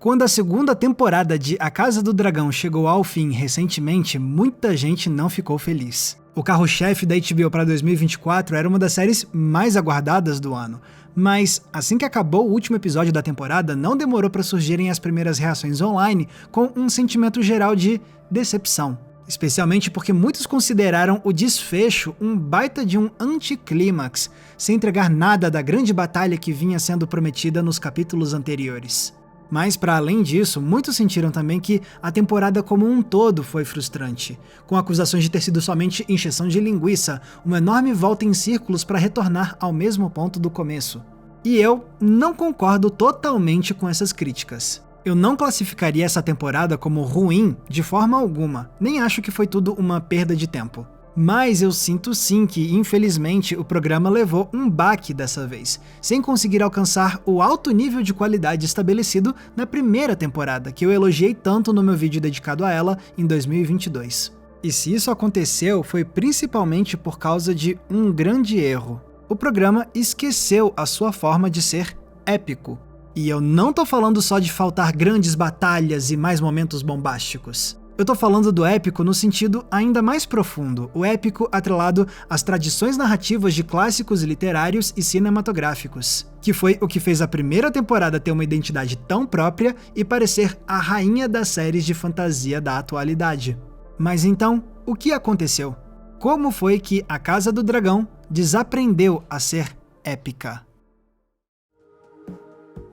Quando a segunda temporada de A Casa do Dragão chegou ao fim recentemente, muita gente não ficou feliz. O carro-chefe da HBO para 2024 era uma das séries mais aguardadas do ano, mas assim que acabou o último episódio da temporada, não demorou para surgirem as primeiras reações online com um sentimento geral de decepção. Especialmente porque muitos consideraram o desfecho um baita de um anticlímax, sem entregar nada da grande batalha que vinha sendo prometida nos capítulos anteriores. Mas, para além disso, muitos sentiram também que a temporada como um todo foi frustrante, com acusações de ter sido somente encheção de linguiça, uma enorme volta em círculos para retornar ao mesmo ponto do começo. E eu não concordo totalmente com essas críticas. Eu não classificaria essa temporada como ruim de forma alguma, nem acho que foi tudo uma perda de tempo. Mas eu sinto sim que, infelizmente, o programa levou um baque dessa vez, sem conseguir alcançar o alto nível de qualidade estabelecido na primeira temporada, que eu elogiei tanto no meu vídeo dedicado a ela em 2022. E se isso aconteceu, foi principalmente por causa de um grande erro. O programa esqueceu a sua forma de ser épico. E eu não tô falando só de faltar grandes batalhas e mais momentos bombásticos. Eu tô falando do épico no sentido ainda mais profundo, o épico atrelado às tradições narrativas de clássicos literários e cinematográficos, que foi o que fez a primeira temporada ter uma identidade tão própria e parecer a rainha das séries de fantasia da atualidade. Mas então, o que aconteceu? Como foi que A Casa do Dragão desaprendeu a ser épica?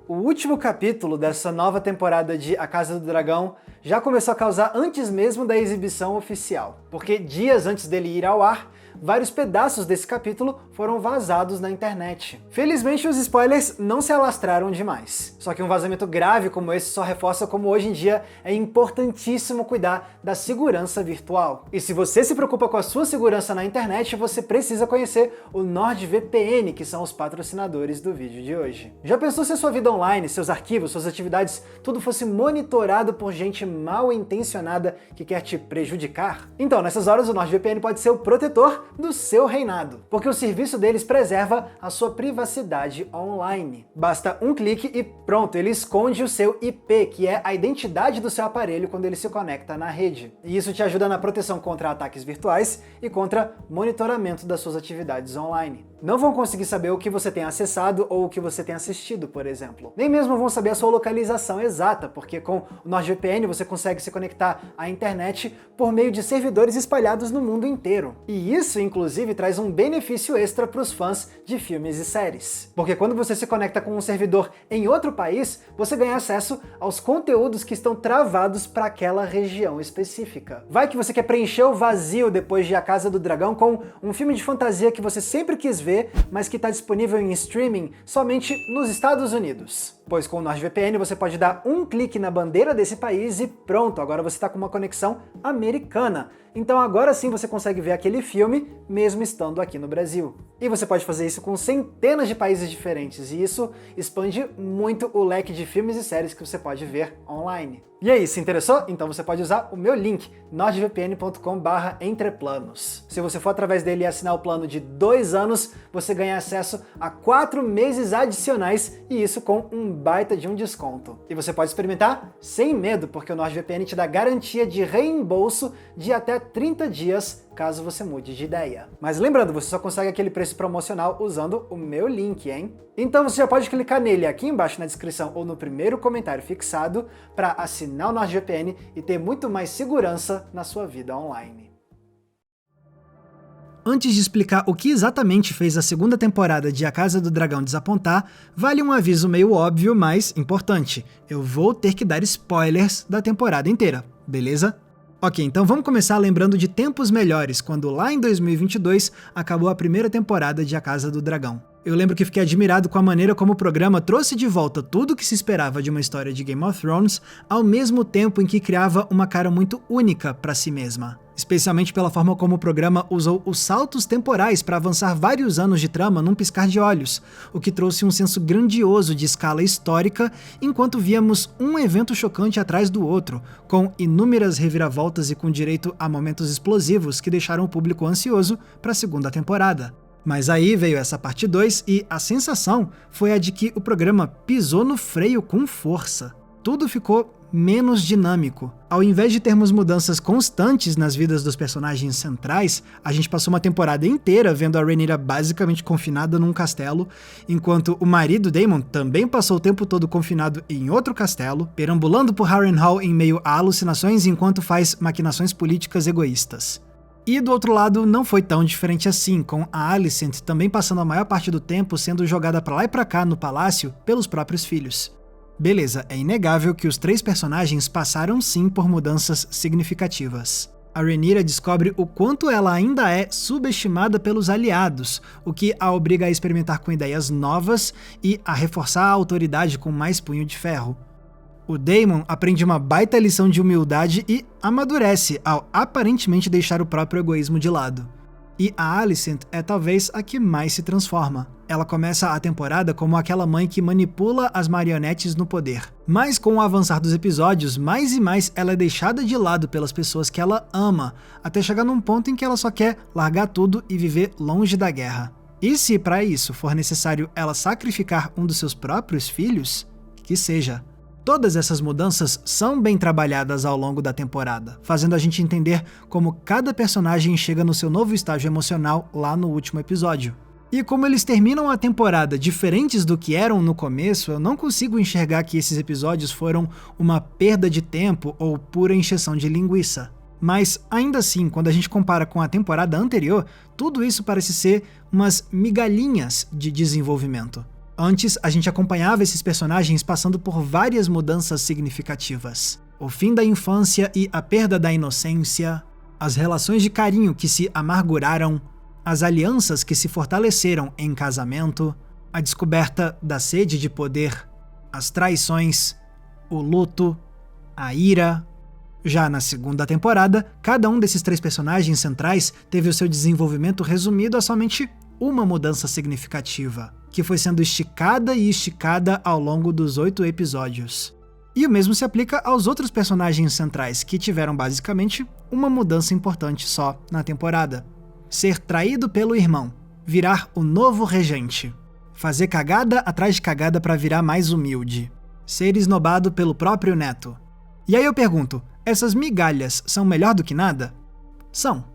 O último capítulo dessa nova temporada de A Casa do Dragão já começou a causar antes mesmo da exibição oficial, porque dias antes dele ir ao ar, vários pedaços desse capítulo foram vazados na internet. Felizmente os spoilers não se alastraram demais, só que um vazamento grave como esse só reforça como hoje em dia é importantíssimo cuidar da segurança virtual. E se você se preocupa com a sua segurança na internet, você precisa conhecer o NordVPN, que são os patrocinadores do vídeo de hoje. Já pensou se a sua vida online, seus arquivos, suas atividades, tudo fosse monitorado por gente mal intencionada que quer te prejudicar? Então, nessas horas o NordVPN pode ser o protetor do seu reinado, porque o serviço deles preserva a sua privacidade online. Basta um clique e pronto, ele esconde o seu IP, que é a identidade do seu aparelho quando ele se conecta na rede. E isso te ajuda na proteção contra ataques virtuais e contra monitoramento das suas atividades online. Não vão conseguir saber o que você tem acessado ou o que você tem assistido, por exemplo. Nem mesmo vão saber a sua localização exata, porque com o NordVPN você consegue se conectar à internet por meio de servidores espalhados no mundo inteiro. E isso, inclusive, traz um benefício extra para os fãs de filmes e séries. Porque quando você se conecta com um servidor em outro país, você ganha acesso aos conteúdos que estão travados para aquela região específica. Vai que você quer preencher o vazio depois de A Casa do Dragão com um filme de fantasia que você sempre quis ver, mas que está disponível em streaming somente nos Estados Unidos. Pois com o NordVPN você pode dar um clique na bandeira desse país e pronto, agora você está com uma conexão americana. Então agora sim você consegue ver aquele filme mesmo estando aqui no Brasil. E você pode fazer isso com centenas de países diferentes, e isso expande muito o leque de filmes e séries que você pode ver online. E aí, se interessou? Então você pode usar o meu link, nordvpn.com/entreplanos. Se você for através dele e assinar o plano de 2 anos, você ganha acesso a 4 meses adicionais, e isso com um baita de um desconto. E você pode experimentar sem medo, porque o NordVPN te dá garantia de reembolso de até 30 dias, caso você mude de ideia. Mas lembrando, você só consegue aquele preço promocional usando o meu link, hein? Então você já pode clicar nele aqui embaixo na descrição ou no primeiro comentário fixado para assinar o NordVPN e ter muito mais segurança na sua vida online. Antes de explicar o que exatamente fez a segunda temporada de A Casa do Dragão desapontar, vale um aviso meio óbvio, mas importante. Eu vou ter que dar spoilers da temporada inteira, beleza? Ok, então vamos começar lembrando de tempos melhores, quando lá em 2022 acabou a primeira temporada de A Casa do Dragão. Eu lembro que fiquei admirado com a maneira como o programa trouxe de volta tudo o que se esperava de uma história de Game of Thrones, ao mesmo tempo em que criava uma cara muito única para si mesma. Especialmente pela forma como o programa usou os saltos temporais para avançar vários anos de trama num piscar de olhos, o que trouxe um senso grandioso de escala histórica, enquanto víamos um evento chocante atrás do outro, com inúmeras reviravoltas e com direito a momentos explosivos que deixaram o público ansioso para a segunda temporada. Mas aí veio essa parte 2 e a sensação foi a de que o programa pisou no freio com força. tudo ficou menos dinâmico. Ao invés de termos mudanças constantes nas vidas dos personagens centrais, a gente passou uma temporada inteira vendo a Rhaenyra basicamente confinada num castelo, enquanto o marido Daemon também passou o tempo todo confinado em outro castelo, perambulando por Harrenhal em meio a alucinações enquanto faz maquinações políticas egoístas. E do outro lado, não foi tão diferente assim, com a Alicent também passando a maior parte do tempo sendo jogada pra lá e pra cá no palácio pelos próprios filhos. Beleza, é inegável que os 3 personagens passaram sim por mudanças significativas. A Rhaenyra descobre o quanto ela ainda é subestimada pelos aliados, o que a obriga a experimentar com ideias novas e a reforçar a autoridade com mais punho de ferro. O Daemon aprende uma baita lição de humildade e amadurece ao aparentemente deixar o próprio egoísmo de lado. E a Alicent é talvez a que mais se transforma. Ela começa a temporada como aquela mãe que manipula as marionetes no poder. Mas com o avançar dos episódios, mais e mais ela é deixada de lado pelas pessoas que ela ama, até chegar num ponto em que ela só quer largar tudo e viver longe da guerra. E se para isso for necessário ela sacrificar um dos seus próprios filhos, que seja. Todas essas mudanças são bem trabalhadas ao longo da temporada, fazendo a gente entender como cada personagem chega no seu novo estágio emocional lá no último episódio. E como eles terminam a temporada diferentes do que eram no começo, eu não consigo enxergar que esses episódios foram uma perda de tempo ou pura encheção de linguiça. Mas, ainda assim, quando a gente compara com a temporada anterior, tudo isso parece ser umas migalhinhas de desenvolvimento. Antes, a gente acompanhava esses personagens passando por várias mudanças significativas. O fim da infância e a perda da inocência, as relações de carinho que se amarguraram, as alianças que se fortaleceram em casamento, a descoberta da sede de poder, as traições, o luto, a ira. Já na segunda temporada, cada um desses 3 personagens centrais teve o seu desenvolvimento resumido a somente uma mudança significativa, que foi sendo esticada e esticada ao longo dos 8 episódios. E o mesmo se aplica aos outros personagens centrais, que tiveram basicamente uma mudança importante só na temporada. Ser traído pelo irmão, virar o novo regente, fazer cagada atrás de cagada para virar mais humilde, ser esnobado pelo próprio neto. E aí eu pergunto, essas migalhas são melhor do que nada? São.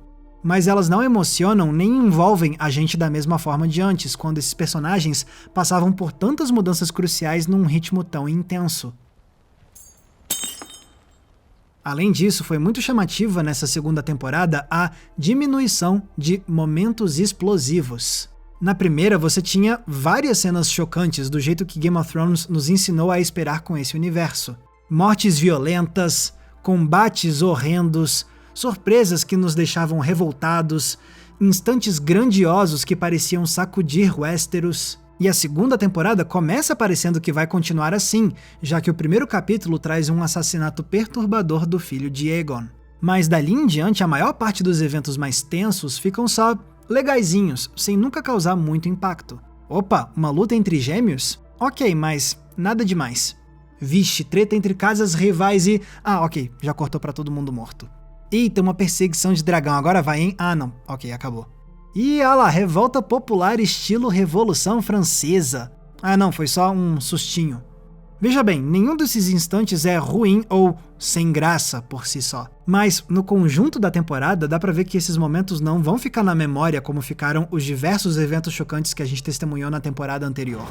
Mas elas não emocionam nem envolvem a gente da mesma forma de antes, quando esses personagens passavam por tantas mudanças cruciais num ritmo tão intenso. Além disso, foi muito chamativa nessa segunda temporada a diminuição de momentos explosivos. Na primeira, você tinha várias cenas chocantes do jeito que Game of Thrones nos ensinou a esperar com esse universo. Mortes violentas, combates horrendos, surpresas que nos deixavam revoltados, instantes grandiosos que pareciam sacudir Westeros. E a segunda temporada começa parecendo que vai continuar assim, já que o primeiro capítulo traz um assassinato perturbador do filho de Aegon. Mas dali em diante, a maior parte dos eventos mais tensos ficam só legaizinhos, sem nunca causar muito impacto. Opa, uma luta entre gêmeos? Ok, mas nada demais. Vixe, treta entre casas rivais e... Ah, ok, já cortou pra todo mundo morto. Eita, uma perseguição de dragão, agora vai, hein? Ah, não. Ok, acabou. E olha lá, revolta popular estilo Revolução Francesa. Ah, não, foi só um sustinho. Veja bem, nenhum desses instantes é ruim ou sem graça por si só. Mas, no conjunto da temporada, dá pra ver que esses momentos não vão ficar na memória como ficaram os diversos eventos chocantes que a gente testemunhou na temporada anterior.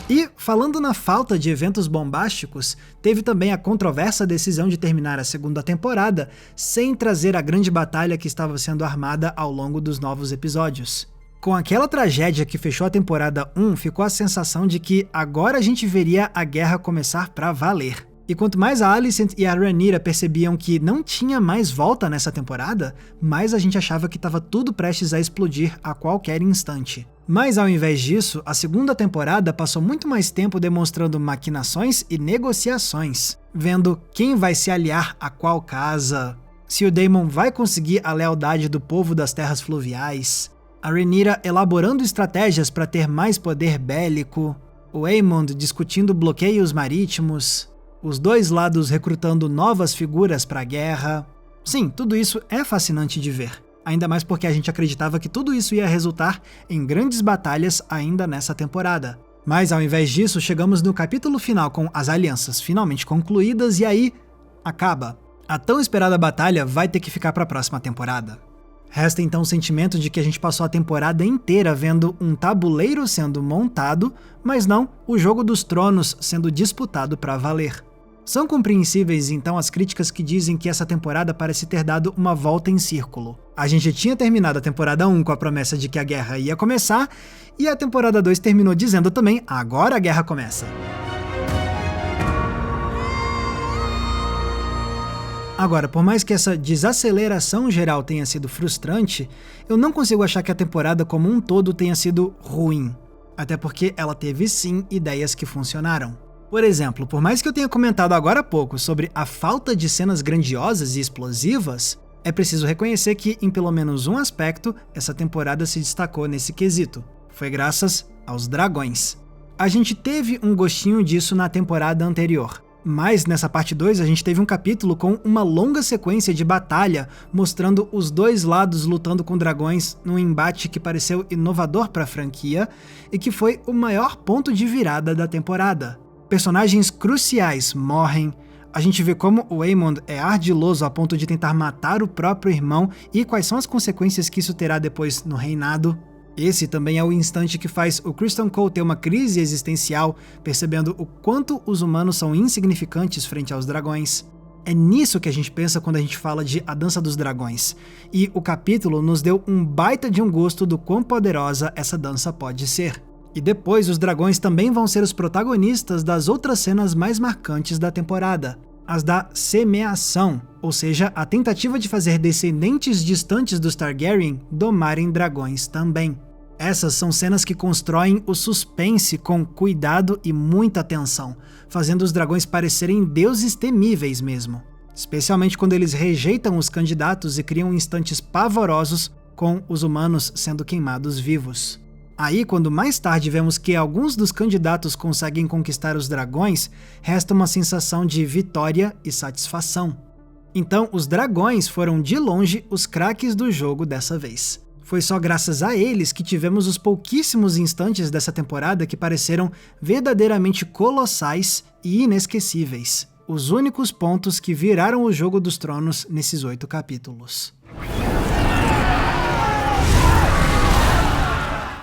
E, falando na falta de eventos bombásticos, teve também a controversa decisão de terminar a segunda temporada sem trazer a grande batalha que estava sendo armada ao longo dos novos episódios. Com aquela tragédia que fechou a temporada 1, ficou a sensação de que agora a gente veria a guerra começar pra valer. E quanto mais a Alicent e a Rhaenyra percebiam que não tinha mais volta nessa temporada, mais a gente achava que estava tudo prestes a explodir a qualquer instante. Mas ao invés disso, a segunda temporada passou muito mais tempo demonstrando maquinações e negociações, vendo quem vai se aliar a qual casa, se o Daemon vai conseguir a lealdade do povo das terras fluviais, a Rhaenyra elaborando estratégias para ter mais poder bélico, o Aemond discutindo bloqueios marítimos, os dois lados recrutando novas figuras para a guerra. Sim, tudo isso é fascinante de ver. Ainda mais porque a gente acreditava que tudo isso ia resultar em grandes batalhas ainda nessa temporada. Mas ao invés disso, chegamos no capítulo final com as alianças finalmente concluídas e aí acaba. A tão esperada batalha vai ter que ficar para a próxima temporada. Resta então o sentimento de que a gente passou a temporada inteira vendo um tabuleiro sendo montado, mas não o jogo dos tronos sendo disputado para valer. São compreensíveis então as críticas que dizem que essa temporada parece ter dado uma volta em círculo. A gente tinha terminado a temporada 1 com a promessa de que a guerra ia começar, e a temporada 2 terminou dizendo também, agora a guerra começa. Agora, por mais que essa desaceleração geral tenha sido frustrante, eu não consigo achar que a temporada como um todo tenha sido ruim. Até porque ela teve sim ideias que funcionaram. Por exemplo, por mais que eu tenha comentado agora há pouco sobre a falta de cenas grandiosas e explosivas, é preciso reconhecer que, em pelo menos um aspecto, essa temporada se destacou nesse quesito. Foi graças aos dragões. A gente teve um gostinho disso na temporada anterior. Mas nessa parte 2 a gente teve um capítulo com uma longa sequência de batalha, mostrando os dois lados lutando com dragões num embate que pareceu inovador para a franquia e que foi o maior ponto de virada da temporada. Personagens cruciais morrem, a gente vê como o Aemond é ardiloso a ponto de tentar matar o próprio irmão e quais são as consequências que isso terá depois no reinado. Esse também é o instante que faz o Criston Cole ter uma crise existencial, percebendo o quanto os humanos são insignificantes frente aos dragões. É nisso que a gente pensa quando a gente fala de A Dança dos Dragões, e o capítulo nos deu um baita de um gosto do quão poderosa essa dança pode ser. E depois os dragões também vão ser os protagonistas das outras cenas mais marcantes da temporada. As da semeação, ou seja, a tentativa de fazer descendentes distantes dos Targaryen domarem dragões também. Essas são cenas que constroem o suspense com cuidado e muita atenção, fazendo os dragões parecerem deuses temíveis mesmo. Especialmente quando eles rejeitam os candidatos e criam instantes pavorosos com os humanos sendo queimados vivos. Aí, quando mais tarde vemos que alguns dos candidatos conseguem conquistar os dragões, resta uma sensação de vitória e satisfação. Então, os dragões foram de longe os craques do jogo dessa vez. Foi só graças a eles que tivemos os pouquíssimos instantes dessa temporada que pareceram verdadeiramente colossais e inesquecíveis. Os únicos pontos que viraram o Jogo dos Tronos nesses 8 capítulos.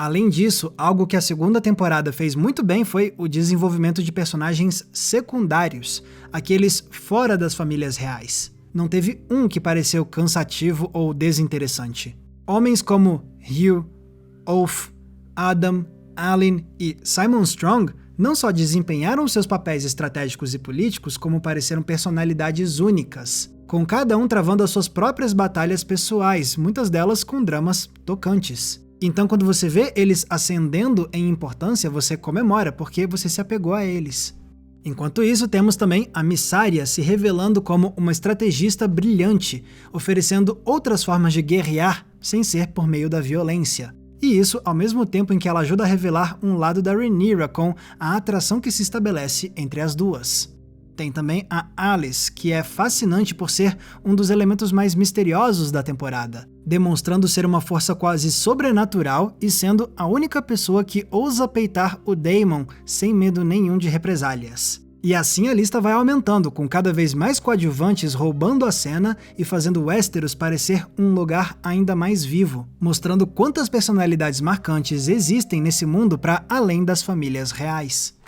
Além disso, algo que a segunda temporada fez muito bem foi o desenvolvimento de personagens secundários, aqueles fora das famílias reais. Não teve um que pareceu cansativo ou desinteressante. Homens como Hugh, Ulf, Adam, Aelin e Simon Strong não só desempenharam seus papéis estratégicos e políticos, como pareceram personalidades únicas, com cada um travando as suas próprias batalhas pessoais, muitas delas com dramas tocantes. Então, quando você vê eles ascendendo em importância, você comemora, porque você se apegou a eles. Enquanto isso, temos também a Mysaria se revelando como uma estrategista brilhante, oferecendo outras formas de guerrear sem ser por meio da violência. E isso ao mesmo tempo em que ela ajuda a revelar um lado da Rhaenyra com a atração que se estabelece entre as duas. Tem também a Alis, que é fascinante por ser um dos elementos mais misteriosos da temporada, demonstrando ser uma força quase sobrenatural e sendo a única pessoa que ousa peitar o Daemon sem medo nenhum de represálias. E assim a lista vai aumentando, com cada vez mais coadjuvantes roubando a cena e fazendo Westeros parecer um lugar ainda mais vivo, mostrando quantas personalidades marcantes existem nesse mundo para além das famílias reais.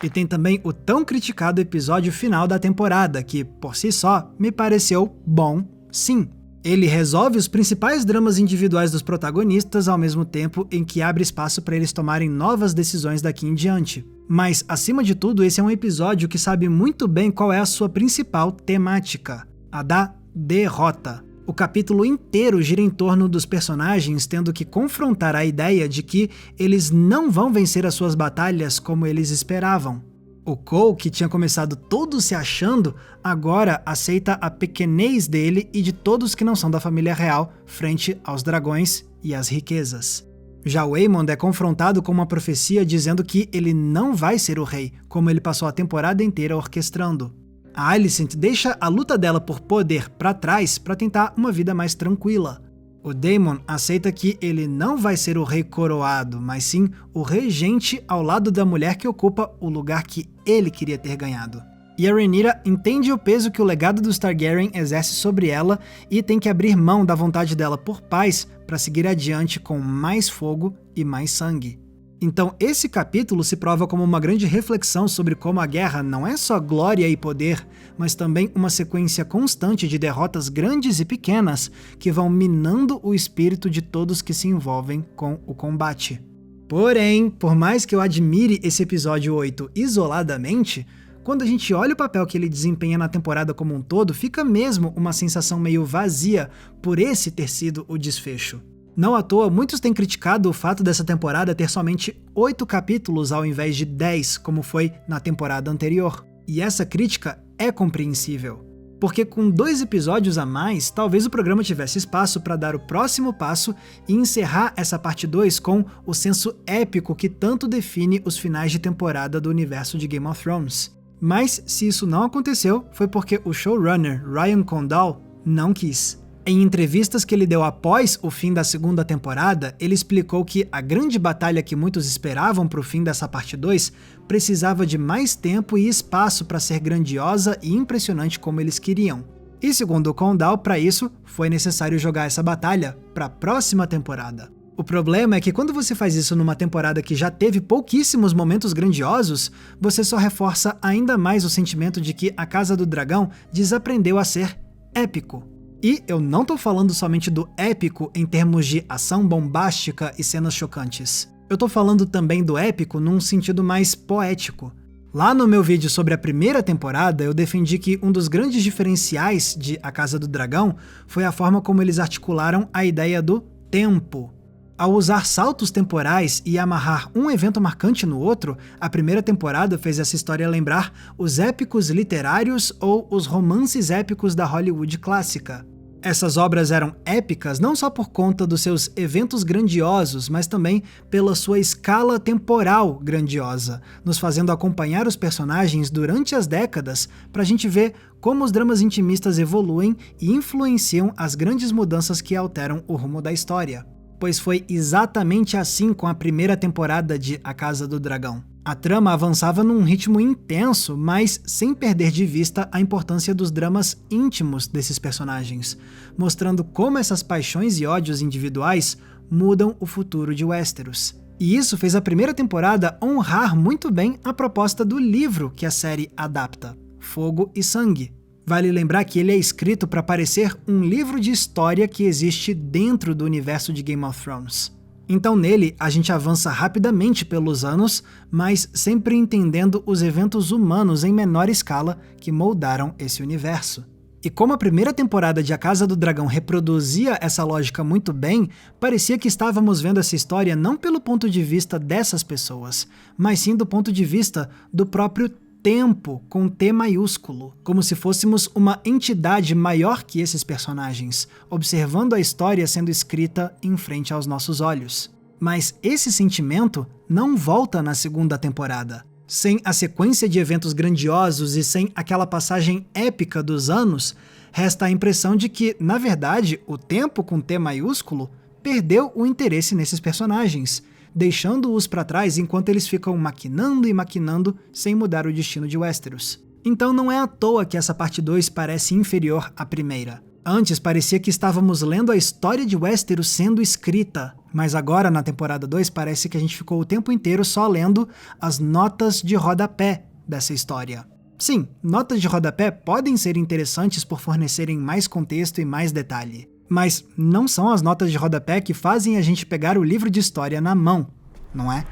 E tem também o tão criticado episódio final da temporada, que, por si só, me pareceu bom, sim. Ele resolve os principais dramas individuais dos protagonistas ao mesmo tempo em que abre espaço para eles tomarem novas decisões daqui em diante. Mas, acima de tudo, esse é um episódio que sabe muito bem qual é a sua principal temática, a da derrota. O capítulo inteiro gira em torno dos personagens tendo que confrontar a ideia de que eles não vão vencer as suas batalhas como eles esperavam. O Cole, que tinha começado todo se achando, agora aceita a pequenez dele e de todos que não são da família real frente aos dragões e às riquezas. Já o Aemond é confrontado com uma profecia dizendo que ele não vai ser o rei, como ele passou a temporada inteira orquestrando. A Alicent deixa a luta dela por poder para trás para tentar uma vida mais tranquila. O Daemon aceita que ele não vai ser o rei coroado, mas sim o regente ao lado da mulher que ocupa o lugar que ele queria ter ganhado. E a Rhaenyra entende o peso que o legado dos Targaryen exerce sobre ela e tem que abrir mão da vontade dela por paz para seguir adiante com mais fogo e mais sangue. Então esse capítulo se prova como uma grande reflexão sobre como a guerra não é só glória e poder, mas também uma sequência constante de derrotas grandes e pequenas que vão minando o espírito de todos que se envolvem com o combate. Porém, por mais que eu admire esse episódio 8 isoladamente, quando a gente olha o papel que ele desempenha na temporada como um todo, fica mesmo uma sensação meio vazia por esse ter sido o desfecho. Não à toa, muitos têm criticado o fato dessa temporada ter somente 8 capítulos ao invés de 10, como foi na temporada anterior. E essa crítica é compreensível, porque com 2 episódios a mais, talvez o programa tivesse espaço para dar o próximo passo e encerrar essa parte 2 com o senso épico que tanto define os finais de temporada do universo de Game of Thrones. Mas se isso não aconteceu, foi porque o showrunner Ryan Condal não quis. Em entrevistas que ele deu após o fim da segunda temporada, ele explicou que a grande batalha que muitos esperavam para o fim dessa parte 2 precisava de mais tempo e espaço para ser grandiosa e impressionante como eles queriam. E segundo o Condal, para isso, foi necessário jogar essa batalha para a próxima temporada. O problema é que quando você faz isso numa temporada que já teve pouquíssimos momentos grandiosos, você só reforça ainda mais o sentimento de que a Casa do Dragão desaprendeu a ser épico. E eu não tô falando somente do épico em termos de ação bombástica e cenas chocantes. Eu tô falando também do épico num sentido mais poético. Lá no meu vídeo sobre a primeira temporada, eu defendi que um dos grandes diferenciais de A Casa do Dragão foi a forma como eles articularam a ideia do tempo. Ao usar saltos temporais e amarrar um evento marcante no outro, a primeira temporada fez essa história lembrar os épicos literários ou os romances épicos da Hollywood clássica. Essas obras eram épicas não só por conta dos seus eventos grandiosos, mas também pela sua escala temporal grandiosa, nos fazendo acompanhar os personagens durante as décadas para a gente ver como os dramas intimistas evoluem e influenciam as grandes mudanças que alteram o rumo da história. Pois foi exatamente assim com a primeira temporada de A Casa do Dragão. A trama avançava num ritmo intenso, mas sem perder de vista a importância dos dramas íntimos desses personagens, mostrando como essas paixões e ódios individuais mudam o futuro de Westeros. E isso fez a primeira temporada honrar muito bem a proposta do livro que a série adapta, Fogo e Sangue. Vale lembrar que ele é escrito para parecer um livro de história que existe dentro do universo de Game of Thrones. Então nele a gente avança rapidamente pelos anos, mas sempre entendendo os eventos humanos em menor escala que moldaram esse universo. E como a primeira temporada de A Casa do Dragão reproduzia essa lógica muito bem, parecia que estávamos vendo essa história não pelo ponto de vista dessas pessoas, mas sim do ponto de vista do próprio tempo, com T maiúsculo, como se fôssemos uma entidade maior que esses personagens, observando a história sendo escrita em frente aos nossos olhos. Mas esse sentimento não volta na segunda temporada. Sem a sequência de eventos grandiosos e sem aquela passagem épica dos anos, resta a impressão de que, na verdade, o tempo com T maiúsculo perdeu o interesse nesses personagens, deixando-os para trás enquanto eles ficam maquinando e maquinando sem mudar o destino de Westeros. Então não é à toa que essa parte 2 parece inferior à primeira. Antes parecia que estávamos lendo a história de Westeros sendo escrita, mas agora na temporada 2 parece que a gente ficou o tempo inteiro só lendo as notas de rodapé dessa história. Sim, notas de rodapé podem ser interessantes por fornecerem mais contexto e mais detalhe. Mas não são as notas de rodapé que fazem a gente pegar o livro de história na mão, não é?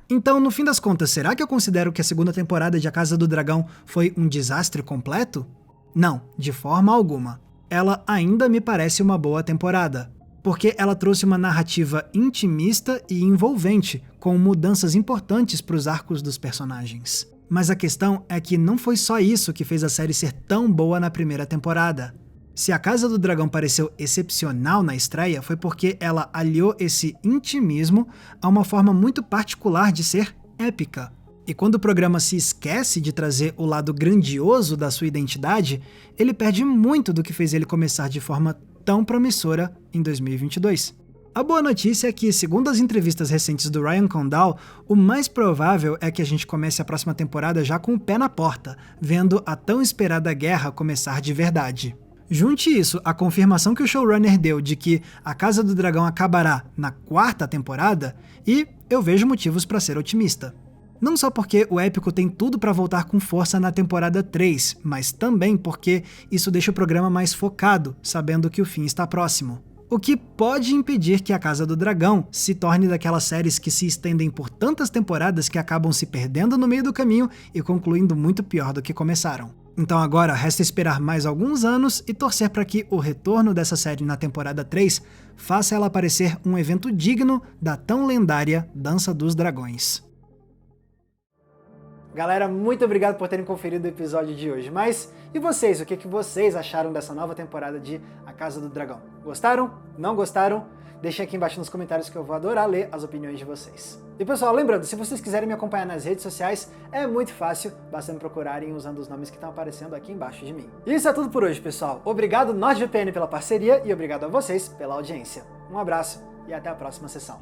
Então, no fim das contas, será que eu considero que a segunda temporada de A Casa do Dragão foi um desastre completo? Não, de forma alguma. Ela ainda me parece uma boa temporada, porque ela trouxe uma narrativa intimista e envolvente, com mudanças importantes para os arcos dos personagens. Mas a questão é que não foi só isso que fez a série ser tão boa na primeira temporada. Se A Casa do Dragão pareceu excepcional na estreia, foi porque ela aliou esse intimismo a uma forma muito particular de ser épica. E quando o programa se esquece de trazer o lado grandioso da sua identidade, ele perde muito do que fez ele começar de forma tão promissora em 2022. A boa notícia é que, segundo as entrevistas recentes do Ryan Condal, o mais provável é que a gente comece a próxima temporada já com o pé na porta, vendo a tão esperada guerra começar de verdade. Junte isso à confirmação que o showrunner deu de que A Casa do Dragão acabará na 4ª temporada, e eu vejo motivos para ser otimista. Não só porque o épico tem tudo para voltar com força na temporada 3, mas também porque isso deixa o programa mais focado, sabendo que o fim está próximo. O que pode impedir que A Casa do Dragão se torne daquelas séries que se estendem por tantas temporadas que acabam se perdendo no meio do caminho e concluindo muito pior do que começaram. Então agora resta esperar mais alguns anos e torcer para que o retorno dessa série na temporada 3 faça ela parecer um evento digno da tão lendária Dança dos Dragões. Galera, muito obrigado por terem conferido o episódio de hoje. Mas e vocês? O que vocês acharam dessa nova temporada de A Casa do Dragão? Gostaram? Não gostaram? Deixem aqui embaixo nos comentários que eu vou adorar ler as opiniões de vocês. E pessoal, lembrando, se vocês quiserem me acompanhar nas redes sociais, é muito fácil, basta me procurarem usando os nomes que estão aparecendo aqui embaixo de mim. E isso é tudo por hoje, pessoal. Obrigado NordVPN pela parceria e obrigado a vocês pela audiência. Um abraço e até a próxima sessão.